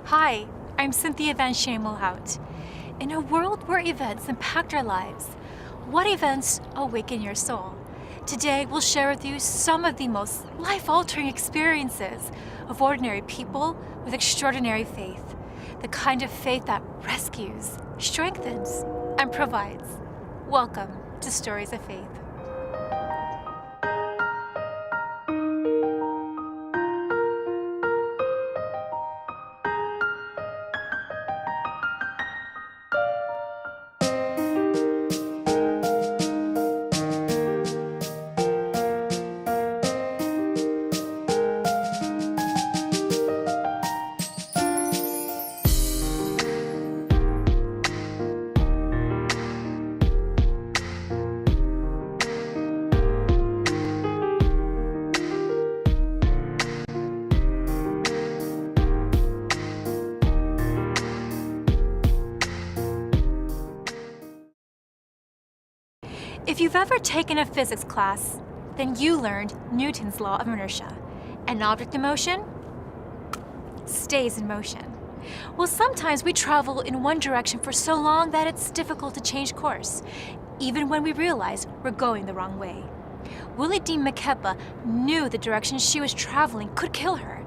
Hi, I'm Cynthia Van Shamelhout. In a world where events impact our lives, what events awaken your soul? Today, we'll share with you some of the most life-altering experiences of ordinary people with extraordinary faith, the kind of faith that rescues, strengthens, and provides. Welcome to Stories of Faith. If you've ever taken a physics class, then you learned Newton's law of inertia. An object in motion stays in motion. Well, sometimes we travel in one direction for so long that it's difficult to change course, even when we realize we're going the wrong way. Willie Dean McKepa knew the direction she was traveling could kill her,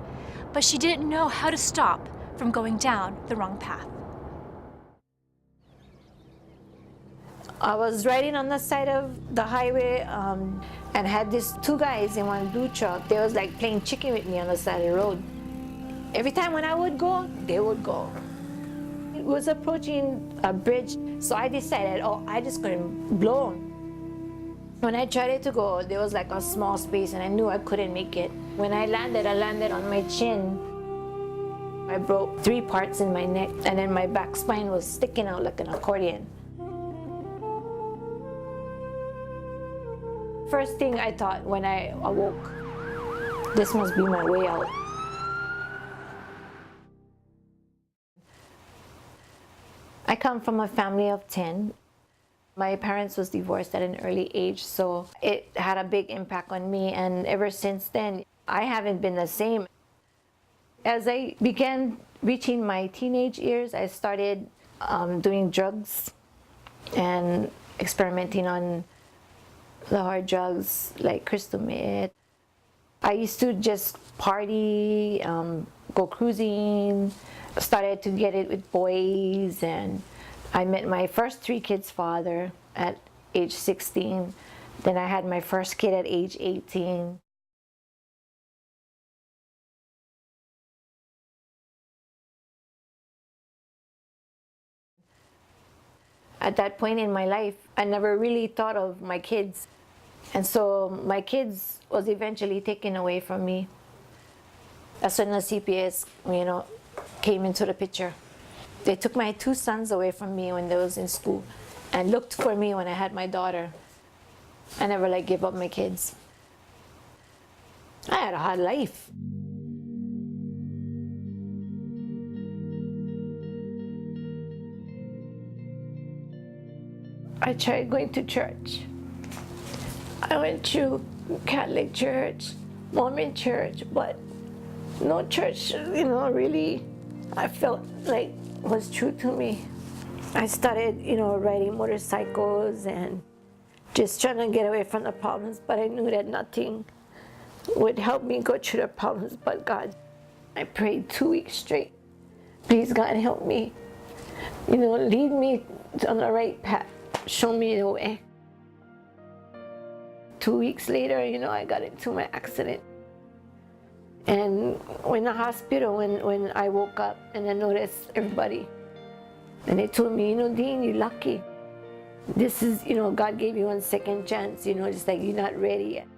but she didn't know how to stop from going down the wrong path. I was riding on the side of the highway and had these two guys in one blue truck. They was like playing chicken with me on the side of the road. Every time when I would go, they would go. It was approaching a bridge, so I decided, I just couldn't blow. When I tried to go, there was like a small space and I knew I couldn't make it. When I landed on my chin. I broke 3 parts in my neck and then my back spine was sticking out like an accordion. First thing I thought when I awoke, this must be my way out. I come from a family of 10. My parents was divorced at an early age, so it had a big impact on me, and ever since then, I haven't been the same. As I began reaching my teenage years, I started doing drugs and experimenting on the hard drugs like crystal meth. I used to just party, go cruising, started to get it with boys, and I met my first 3 kids' father at age 16. Then I had my first kid at age 18. At that point in my life, I never really thought of my kids. And so my kids was eventually taken away from me. That's when the CPS, came into the picture. They took my 2 sons away from me when they was in school and looked for me when I had my daughter. I never gave up my kids. I had a hard life. I tried going to church. I went to Catholic church, Mormon church, but no church, really, I felt like was true to me. I started, riding motorcycles and just trying to get away from the problems, but I knew that nothing would help me go through the problems but God. I prayed 2 weeks straight. Please, God, help me. Lead me on the right path. Show me the way. 2 weeks later, I got into my accident. And in the hospital, when I woke up and I noticed everybody, and they told me, Dean, you're lucky. This is, God gave you 1 second chance, just like you're not ready yet.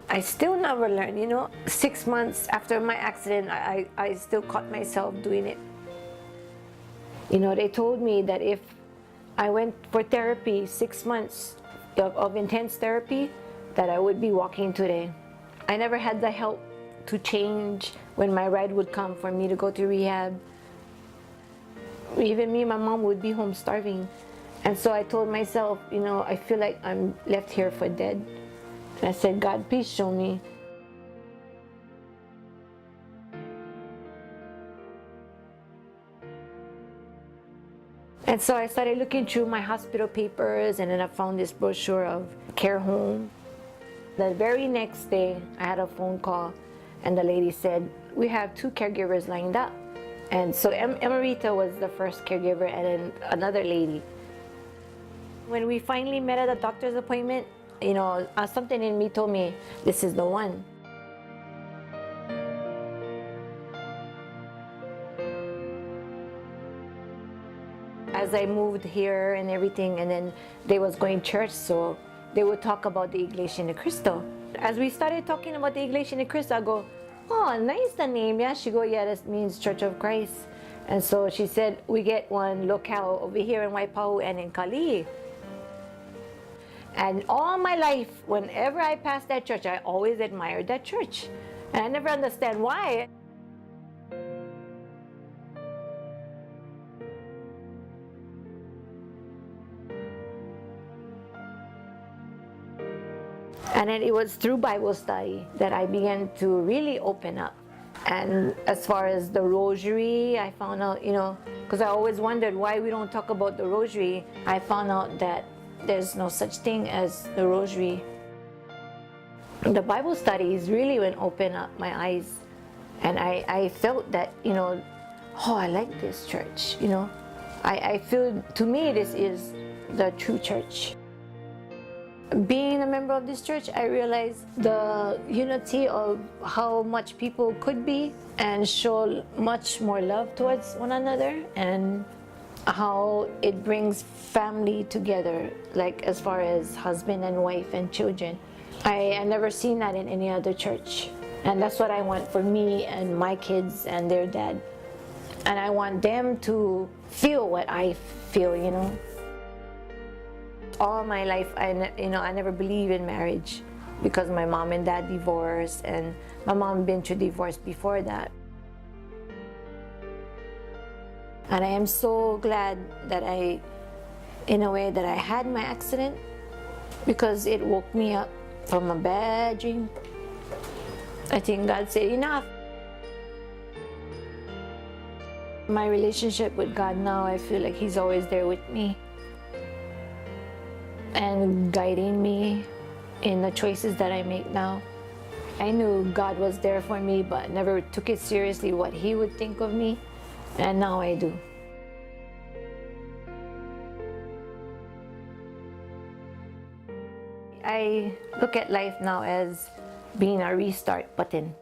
I still never learned, 6 months after my accident, I still caught myself doing it. They told me that if I went for therapy, 6 months of intense therapy, that I would be walking today. I never had the help to change when my ride would come for me to go to rehab. Even me and my mom would be home starving. And so I told myself, I feel like I'm left here for dead. And I said, God, please show me. And so I started looking through my hospital papers, and then I found this brochure of care home. The very next day, I had a phone call, and the lady said, "We have 2 caregivers lined up." And so Emerita was the first caregiver, and then another lady. When we finally met at a doctor's appointment, something in me told me, this is the one. As I moved here and everything, and then they was going church, so they would talk about the Iglesia ni Cristo. As we started talking about the Iglesia ni Cristo, I go, "Oh, nice the name." Yeah, she go, "Yeah, that means Church of Christ." And so she said, "We get one locale over here in Waipahu and in Kali." And all my life, whenever I passed that church, I always admired that church. And I never understand why. And then it was through Bible study that I began to really open up. And as far as the rosary, I found out, because I always wondered why we don't talk about the rosary. I found out that there's no such thing as the rosary. The Bible studies really went open up my eyes. And I felt that, I like this church, I feel, to me, this is the true church. Being a member of this church, I realized the unity of how much people could be and show much more love towards one another, and how it brings family together, like as far as husband and wife and children. I never seen that in any other church. And that's what I want for me and my kids and their dad. And I want them to feel what I feel, All my life, I never believed in marriage because my mom and dad divorced, and my mom been through divorce before that. And I am so glad that I had my accident, because it woke me up from a bad dream. I think God said enough. My relationship with God now, I feel like He's always there with me and guiding me in the choices that I make now. I knew God was there for me, but never took it seriously what He would think of me, and now I do. I look at life now as being a restart button.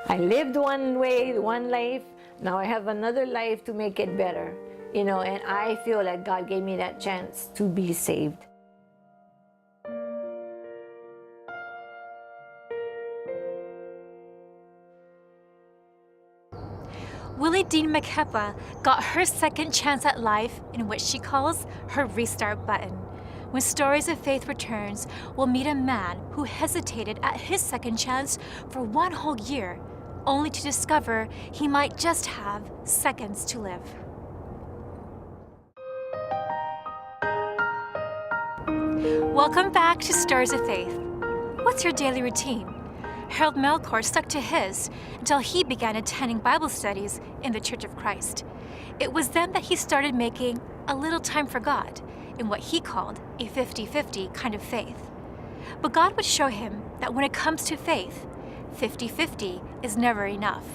I lived one way, one life, now I have another life to make it better. And I feel like God gave me that chance to be saved. Willie Dean McKepa got her second chance at life in what she calls her restart button. When Stories of Faith returns, we'll meet a man who hesitated at his second chance for 1 whole year, only to discover he might just have seconds to live. Welcome back to Stories of Faith. What's your daily routine? Harold Melchor stuck to his until he began attending Bible studies in the Church of Christ. It was then that he started making a little time for God in what he called a 50-50 kind of faith. But God would show him that when it comes to faith, 50-50 is never enough.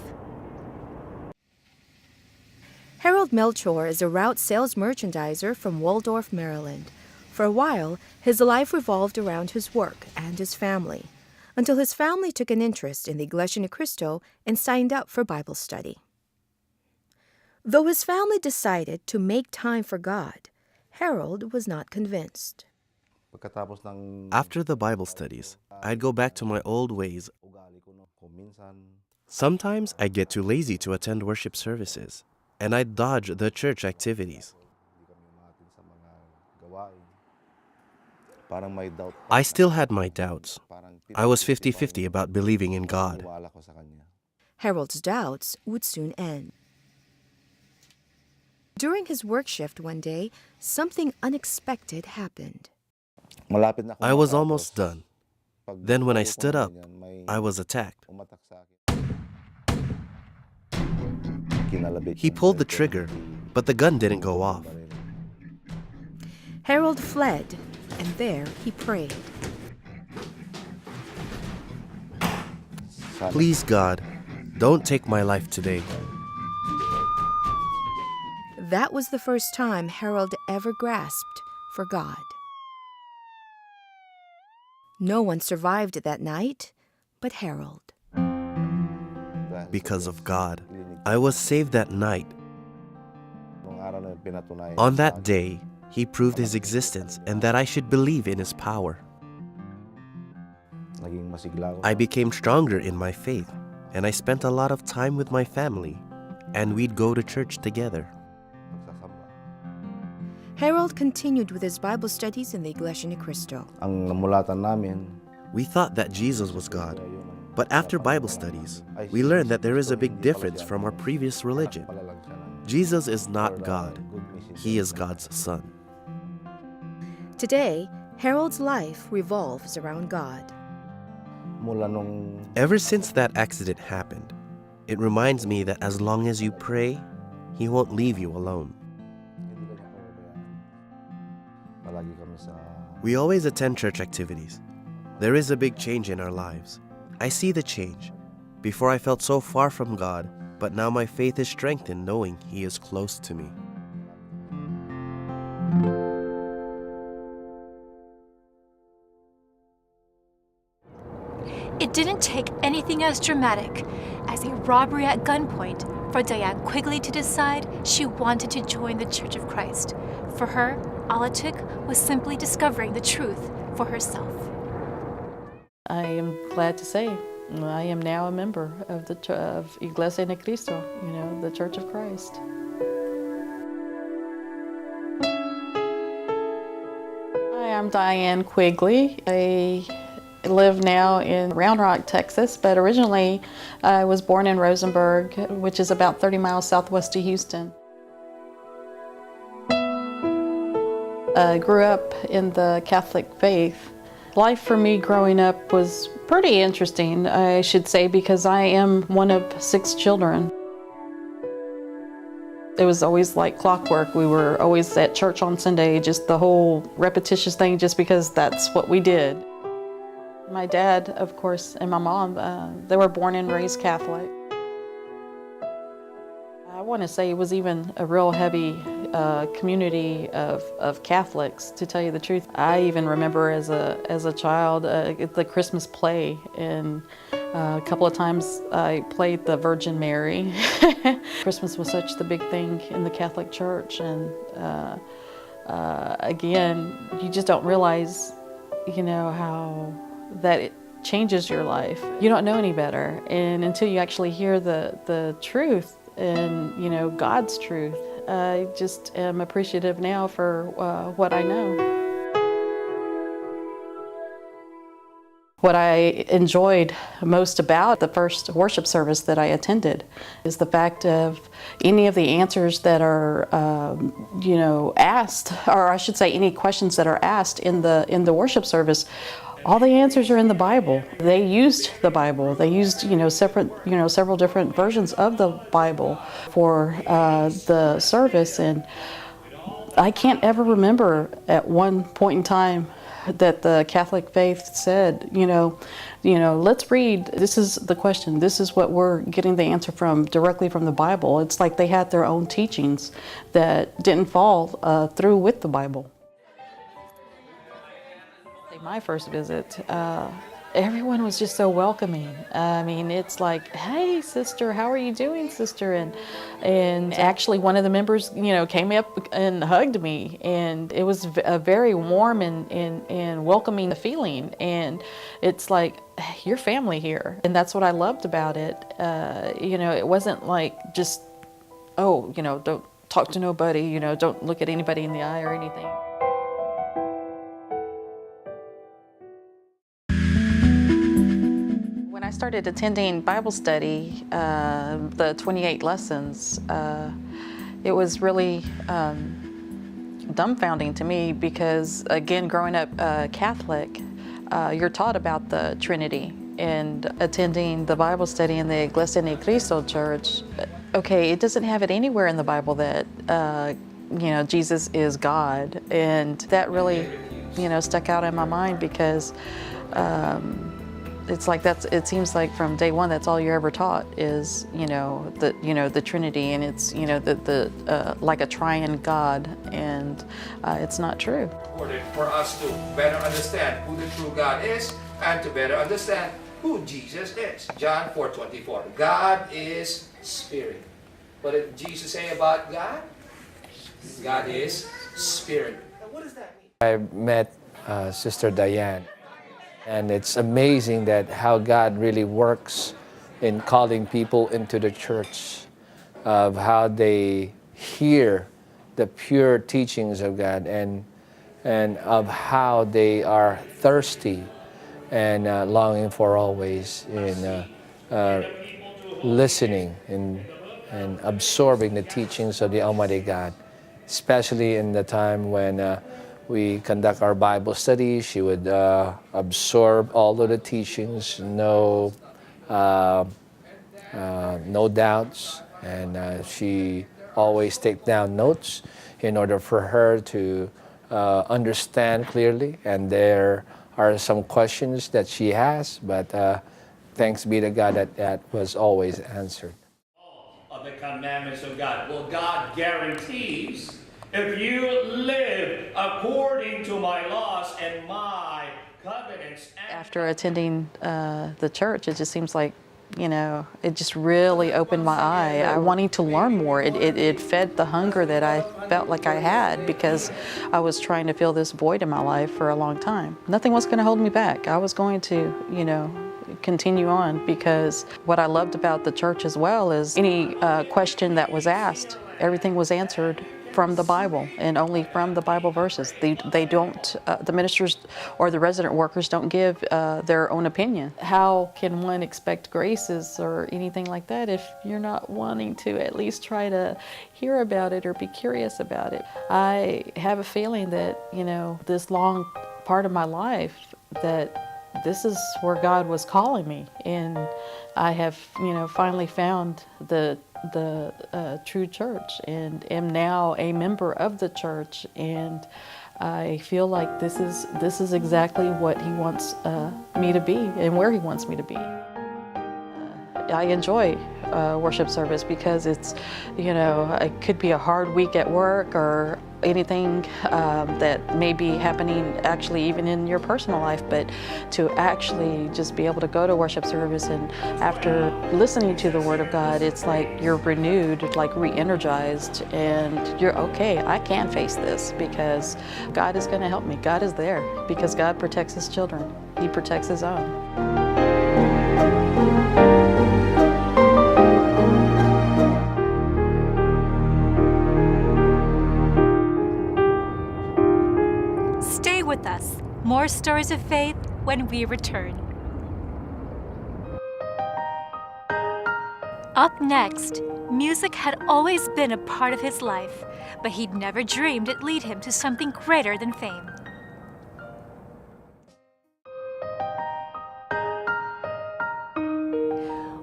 Harold Melchor is a route sales merchandiser from Waldorf, Maryland. For a while, his life revolved around his work and his family, until his family took an interest in the Iglesia ni Cristo and signed up for Bible study. Though his family decided to make time for God, Harold was not convinced. After the Bible studies, I'd go back to my old ways. Sometimes I'd get too lazy to attend worship services, and I'd dodge the church activities. I still had my doubts. I was 50-50 about believing in God. Harold's doubts would soon end. During his work shift one day, something unexpected happened. I was almost done. Then when I stood up, I was attacked. He pulled the trigger, but the gun didn't go off. Harold fled, and there he prayed. Please, God, don't take my life today. That was the first time Harold ever grasped for God. No one survived that night but Harold. Because of God, I was saved that night. On that day, He proved His existence and that I should believe in His power. I became stronger in my faith, and I spent a lot of time with my family, and we'd go to church together. Harold continued with his Bible studies in the Iglesia ni Cristo. We thought that Jesus was God, but after Bible studies, we learned that there is a big difference from our previous religion. Jesus is not God. He is God's Son. Today, Harold's life revolves around God. Ever since that accident happened, it reminds me that as long as you pray, He won't leave you alone. We always attend church activities. There is a big change in our lives. I see the change. Before I felt so far from God, but now my faith is strengthened knowing He is close to me. It didn't take anything as dramatic as a robbery at gunpoint for Diane Quigley to decide she wanted to join the Church of Christ. For her, all it took was simply discovering the truth for herself. I am glad to say I am now a member of the Iglesia ni Cristo, the Church of Christ. Hi, I'm Diane Quigley. I live now in Round Rock, Texas, but originally I was born in Rosenberg, which is about 30 miles southwest of Houston. I grew up in the Catholic faith. Life for me growing up was pretty interesting, I should say, because I am one of 6 children. It was always like clockwork. We were always at church on Sunday, just the whole repetitious thing, just because that's what we did. My dad, of course, and my mom, they were born and raised Catholic. I want to say it was even a real heavy community of Catholics, to tell you the truth. I even remember as a child the Christmas play, and a couple of times I played the Virgin Mary. Christmas was such the big thing in the Catholic Church, and again, you just don't realize, how that it changes your life. You don't know any better, and until you actually hear the truth and God's truth, I just am appreciative now for what I know. What I enjoyed most about the first worship service that I attended is the fact of any of the answers that are, asked, or I should say any questions that are asked in the worship service. All the answers are in the Bible. They used the Bible. They used, several different versions of the Bible for the service. And I can't ever remember at one point in time that the Catholic faith said, let's read, this is the question, this is what we're getting the answer from, directly from the Bible. It's like they had their own teachings that didn't fall through with the Bible. My first visit, everyone was just so welcoming. I mean, it's like, hey, sister, how are you doing, sister? And actually one of the members, came up and hugged me, and it was a very warm and welcoming feeling. And it's like, you're family here. And that's what I loved about it. It wasn't like just, don't talk to nobody, don't look at anybody in the eye or anything. When I started attending Bible study, the 28 lessons, it was really dumbfounding to me because, again, growing up Catholic, you're taught about the Trinity, and attending the Bible study in the Iglesia ni Cristo Church, okay, it doesn't have it anywhere in the Bible that, Jesus is God. And that really, stuck out in my mind because it's like it seems like from day one, that's all you're ever taught is, the Trinity, and it's, like a triune God, and it's not true. For us to better understand who the true God is and to better understand who Jesus is. John 4:24. God is spirit. What did Jesus say about God? God is spirit. Now, what does that mean? I met Sister Diane, and it's amazing that how God really works in calling people into the church, of how they hear the pure teachings of God, and of how they are thirsty and longing for always in listening and absorbing the teachings of the Almighty God, especially in the time when we conduct our Bible study. She would absorb all of the teachings, no doubts, and she always take down notes in order for her to understand clearly. And there are some questions that she has, but thanks be to God that was always answered. Of the commandments of God. Well, God guarantees if you live according to my laws and my covenants. After attending the church, it just seems like, it just really opened my eye. Wanting to learn more. It fed the hunger that I felt like I had because I was trying to fill this void in my life for a long time. Nothing was going to hold me back. I was going to, continue on, because what I loved about the church as well is any question that was asked, everything was answered from the Bible and only from the Bible verses. They don't, the ministers or the resident workers don't give their own opinion. How can one expect graces or anything like that if you're not wanting to at least try to hear about it or be curious about it? I have a feeling that, this long part of my life, that this is where God was calling me, and I have, finally found the true church, and am now a member of the church, and I feel like this is exactly what He wants me to be and where He wants me to be. I enjoy worship service because it's, it could be a hard week at work or anything that may be happening actually even in your personal life, but to actually just be able to go to worship service and after listening to the Word of God, it's like you're renewed, like re-energized, and you're okay, I can face this because God is going to help me. God is there because God protects His children. He protects His own. Stay with us. More stories of faith when we return. Up next, music had always been a part of his life, but he'd never dreamed it'd lead him to something greater than fame.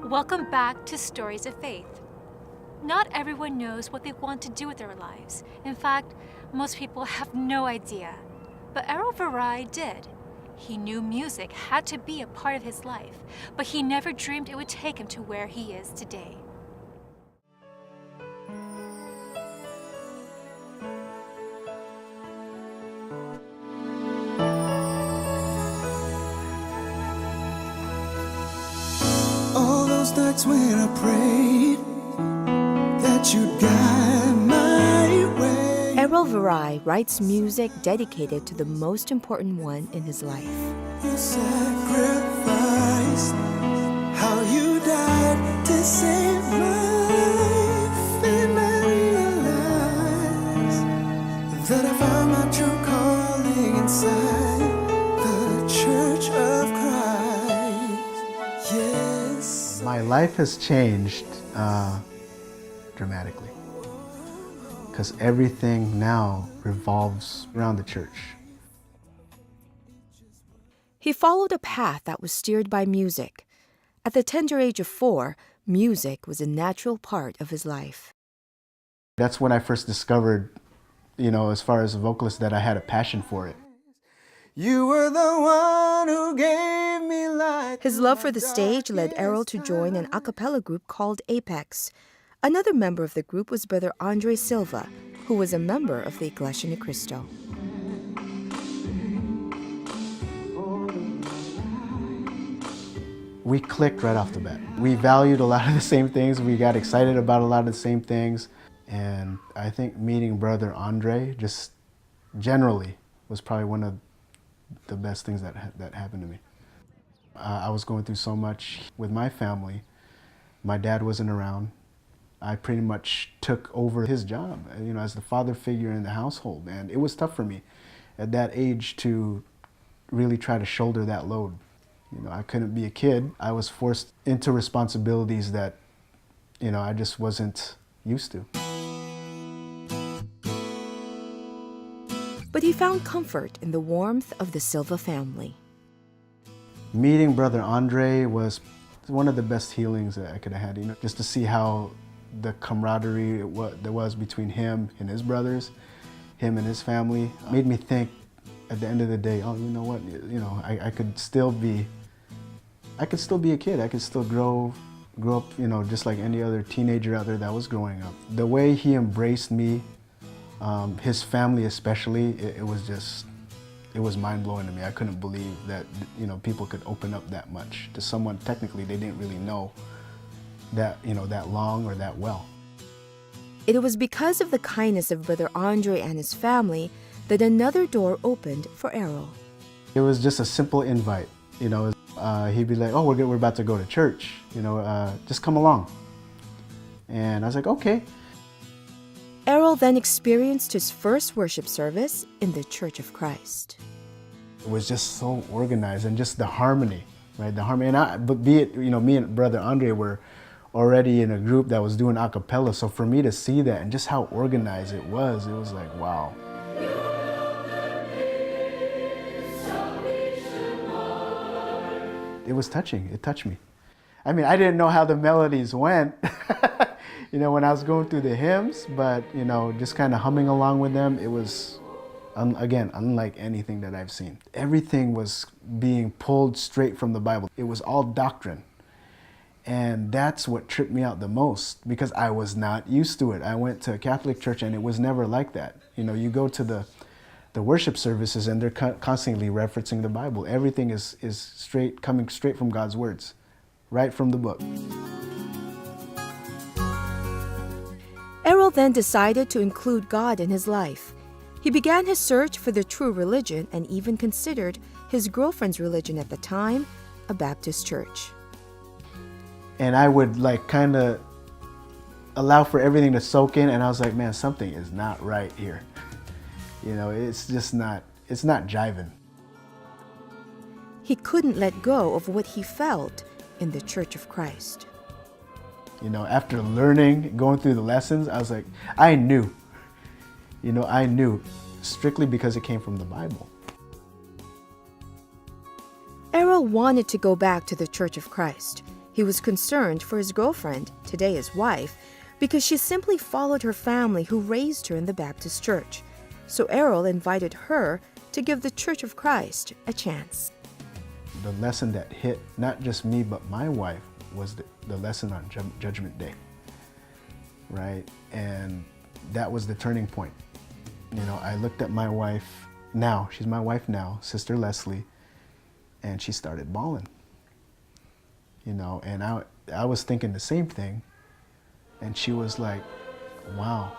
Welcome back to Stories of Faith. Not everyone knows what they want to do with their lives. In fact, most people have no idea. But Errol Varai did. He knew music had to be a part of his life, but he never dreamed it would take him to where he is today. All those nights when I prayed that you'd guide my way. Errol Varai writes music dedicated to the most important one in his life. You sacrificed, how you died to save my life, and I realized that I found my true calling inside the Church of Christ. Yes. My life has changed dramatically because everything now revolves around the church. He followed a path that was steered by music. At the tender age of 4, music was a natural part of his life. That's when I first discovered, as far as a vocalist, that I had a passion for it. You were the one who gave me light. His love for the stage led Errol to join an a cappella group called Apex. Another member of the group was Brother Andre Silva, who was a member of the Iglesia Ni Cristo. We clicked right off the bat. We valued a lot of the same things. We got excited about a lot of the same things. And I think meeting Brother Andre just generally was probably one of the best things that happened to me. I was going through so much with my family. My dad wasn't around. I pretty much took over his job, as the father figure in the household. And it was tough for me at that age to really try to shoulder that load. I couldn't be a kid. I was forced into responsibilities that, I just wasn't used to. But he found comfort in the warmth of the Silva family. Meeting Brother Andre was one of the best healings that I could have had, just to see how the camaraderie there was between him and his brothers, him and his family, made me think at the end of the day, oh, you know what, I could still be a kid. I could still grow up, just like any other teenager out there that was growing up. The way he embraced me, his family especially, it was mind-blowing to me. I couldn't believe that, people could open up that much to someone technically they didn't really know that, that long or that well. It was because of the kindness of Brother Andre and his family that another door opened for Errol. It was just a simple invite, he'd be like, oh, we're about to go to church, just come along. And I was like, okay. Errol then experienced his first worship service in the Church of Christ. It was just so organized, and just the harmony, right? The harmony. But be it, me and Brother Andre were already in a group that was doing a cappella. So for me to see that and just how organized it was like, wow. It was touching. It touched me. I mean, I didn't know how the melodies went, when I was going through the hymns, but, just kind of humming along with them, it was, again, unlike anything that I've seen. Everything was being pulled straight from the Bible. It was all doctrine. And that's what tripped me out the most, because I was not used to it. I went to a Catholic church and it was never like that. You go to the worship services and they're constantly referencing the Bible. Everything is coming straight from God's words, right from the book. Errol then decided to include God in his life. He began his search for the true religion and even considered his girlfriend's religion at the time, a Baptist church. And I would kind of allow for everything to soak in, and I was like, man, something is not right here. It's just not, it's not jiving. He couldn't let go of what he felt in the Church of Christ. After learning, going through the lessons, I was like, I knew, strictly because it came from the Bible. Errol wanted to go back to the Church of Christ. He was concerned for his girlfriend, today his wife, because she simply followed her family who raised her in the Baptist church. So Errol invited her to give the Church of Christ a chance. The lesson that hit not just me but my wife was the lesson on Judgment Day, right? And that was the turning point. I looked at my wife now, she's my wife now, Sister Leslie, and she started bawling. And I was thinking the same thing, and she was like, wow,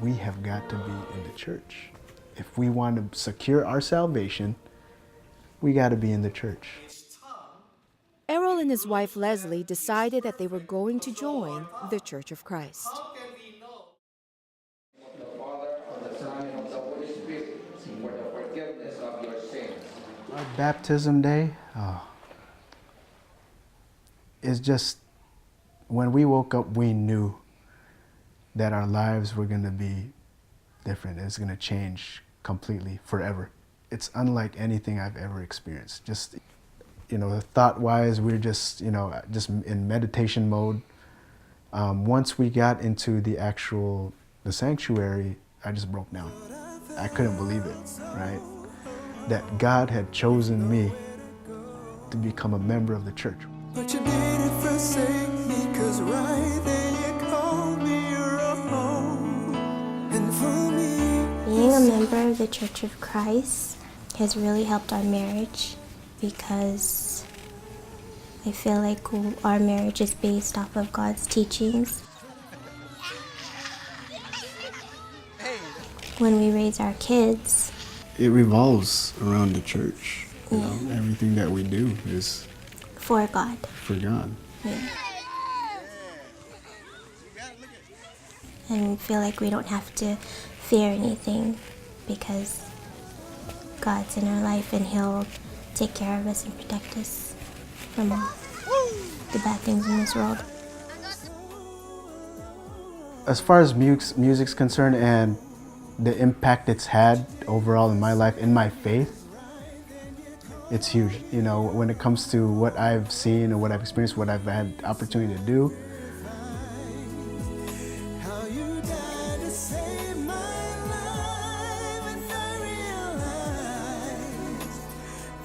we have got to be in the church. If we want to secure our salvation, we got to be in the church. Errol and his wife Leslie decided that they were going to join the Church of Christ. Our baptism day is just, when we woke up, we knew that our lives were going to be different. It's going to change completely, forever. It's unlike anything I've ever experienced. Just thought-wise, we're just in meditation mode. Once we got into the sanctuary, I just broke down. I couldn't believe it, right? That God had chosen me to become a member of the church. But you didn't forsake me, 'cause right there you called me your own. And for me, being a member of the Church of Christ has really helped our marriage, because I feel like our marriage is based off of God's teachings. When we raise our kids, It revolves around the church. Everything that we do is for God. for God. Yeah. And we feel like we don't have to fear anything, because God's in our life and He'll take care of us and protect us from all the bad things in this world. As far as music's concerned and the impact it's had overall in my life, in my faith, it's huge. When it comes to what I've seen and what I've experienced, what I've had opportunity to do. how you died to save my life, and I realized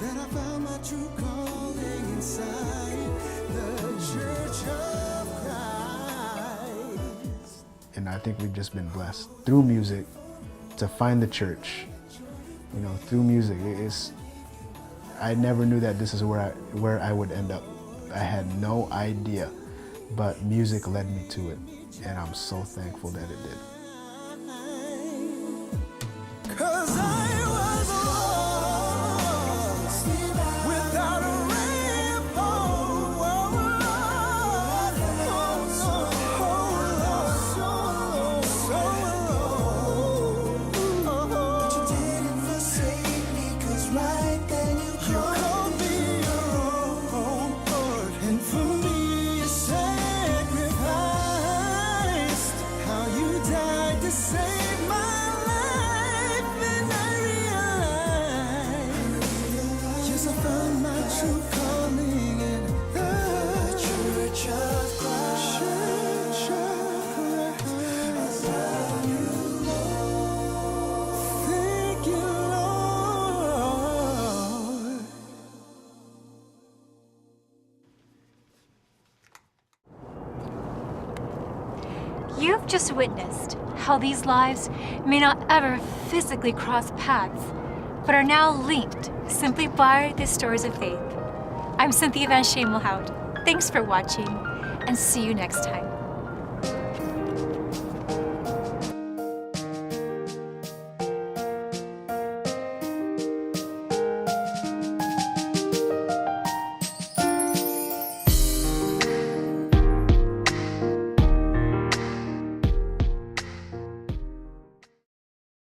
that I found my true calling inside the Church of Christ. And I think we've just been blessed through music to find the church. Through music, I never knew that this is where I would end up. I had no idea, but music led me to it, and I'm so thankful that it did. 'Cause I was lost without a but you didn't forsake me, 'cause right then you called me your own. And for me you sacrificed, how you died to save my life, and I realized, yes, I found my true calling in the Church of Christ. Church of Christ. I love you, Lord. Thank you, Lord. You've just witnessed how these lives may not ever physically cross paths, but are now linked simply by the stories of faith. I'm Cynthia Van Schemelhout. Thanks for watching, and see you next time.